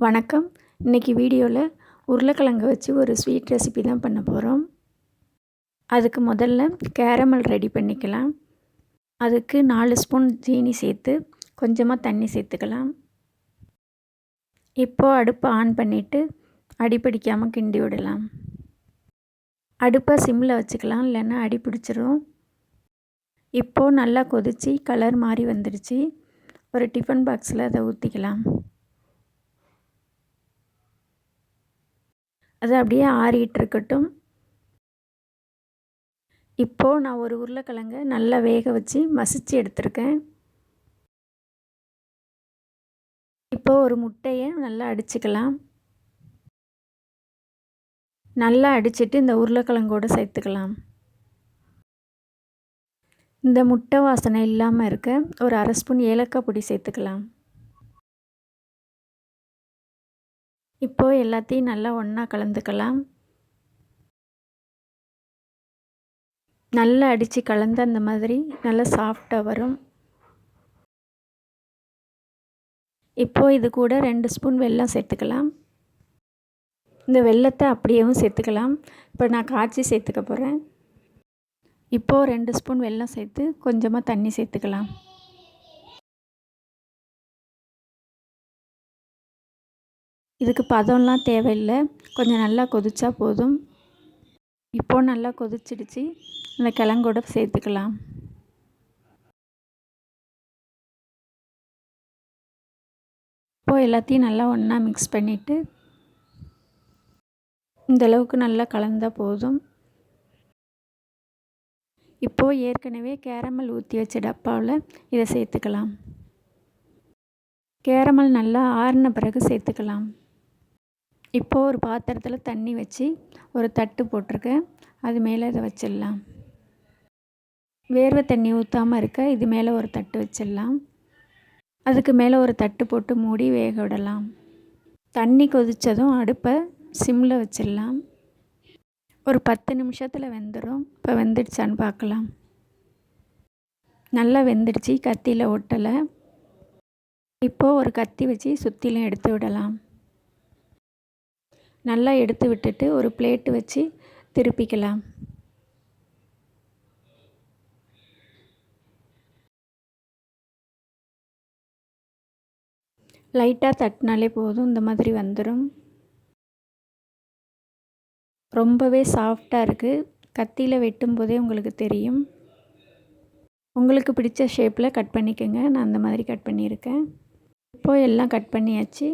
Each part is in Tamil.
வணக்கம். இன்றைக்கி வீடியோவில் உருளைக்கிழங்கு வச்சு ஒரு ஸ்வீட் ரெசிபி தான் பண்ண போகிறோம். அதுக்கு முதல்ல கேரமல் ரெடி பண்ணிக்கலாம். அதுக்கு 4 ஸ்பூன் ஜீனி சேர்த்து கொஞ்சமாக தண்ணி சேர்த்துக்கலாம். இப்போது அடுப்பை ஆன் பண்ணிவிட்டு அடிப்பிடிக்காமல் கிண்டி விடலாம். அடுப்பை சிம்மில் வச்சுக்கலாம், இல்லைன்னா அடி பிடிச்சிரும். இப்போது நல்லா கொதித்து கலர் மாறி வந்துடுச்சு. ஒரு டிஃபன் பாக்ஸில் அதை ஊற்றிக்கலாம். அது அப்படியே ஆறிட்டு இருக்கட்டும். இப்போது நான் ஒரு உருளைக்கிழங்கை நல்லா வேக வச்சு மசிச்சு எடுத்திருக்கேன். இப்போது ஒரு முட்டையை நல்லா அடிச்சுக்கலாம். நல்லா அடிச்சுட்டு இந்த உருளைக்கிழங்கோடு சேர்த்துக்கலாம். இந்த முட்டை வாசனை இல்லாமல் இருக்க ஒரு 1/2 ஸ்பூன் ஏலக்காய் பொடி சேர்த்துக்கலாம். இப்போது எல்லாத்தையும் நல்லா ஒன்றா கலந்துக்கலாம். நல்லா அடித்து கலந்து அந்த மாதிரி நல்லா சாஃப்டாக வரும். இப்போது இது கூட 2 ஸ்பூன் வெல்லம் சேர்த்துக்கலாம். இந்த வெல்லத்தை அப்படியேவும் சேர்த்துக்கலாம். இப்போ நான் காய்ச்சி சேர்த்துக்க போகிறேன். இப்போது 2 ஸ்பூன் வெல்லம் சேர்த்து கொஞ்சமாக தண்ணி சேர்த்துக்கலாம். இதுக்கு பதம்லாம் தேவையில்லை, கொஞ்சம் நல்லா கொதிச்சா போதும். இப்போது நல்லா கொதிச்சிடுச்சு. இந்த கிழங்கோட சேர்த்துக்கலாம். இப்போது எல்லாத்தையும் நல்லா ஒன்றா மிக்ஸ் பண்ணிவிட்டு இந்தளவுக்கு நல்லா கலந்தால் போதும். இப்போது ஏற்கனவே கேரமல் ஊற்றி வச்ச டப்பாவில் இதை சேர்த்துக்கலாம். கேரமல் நல்லா ஆறின பிறகு சேர்த்துக்கலாம். இப்போது ஒரு பாத்திரத்தில் தண்ணி வச்சு ஒரு தட்டு போட்டிருக்கேன், அது மேலே இதை வச்சிடலாம். வேர்வை தண்ணி ஊற்றாமல் இருக்க இது மேலே ஒரு தட்டு வச்சிடலாம். அதுக்கு மேலே ஒரு தட்டு போட்டு மூடி வேக விடலாம். தண்ணி கொதித்ததும் அடுப்பை சிம்மில் வச்சிடலாம். ஒரு 10 நிமிஷத்தில் வெந்துடும். இப்போ வெந்துடுச்சான்னு பார்க்கலாம். நல்லா வெந்துடுச்சு, கத்தியில் ஒட்டலை. இப்போது ஒரு கத்தி வச்சு சுற்றிலும் எடுத்து விடலாம். நல்லா எடுத்து விட்டுட்டு ஒரு பிளேட்டு வச்சு திருப்பிக்கலாம். லைட்டாக தட்டினாலே போதும், இந்த மாதிரி வந்துடும். ரொம்பவே சாஃப்டாக இருக்குது. கத்தியில் வெட்டும் போதே உங்களுக்கு தெரியும். உங்களுக்கு பிடிச்ச ஷேப்பில் கட் பண்ணிக்கோங்க. நான் அந்த மாதிரி கட் பண்ணியிருக்கேன். இப்போது எல்லாம் கட் பண்ணியாச்சு.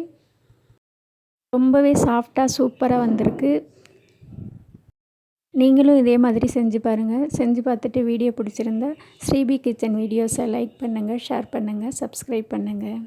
ரொம்பவே சாஃப்டாக சூப்பராக வந்திருக்கு. நீங்களும் இதே மாதிரி செஞ்சு பாருங்கள். செஞ்சு பார்த்துட்டு வீடியோ பிடிச்சிருந்தா ஸ்ரீபி கிச்சன் வீடியோஸை லைக் பண்ணுங்கள், ஷேர் பண்ணுங்கள், சப்ஸ்கிரைப் பண்ணுங்கள்.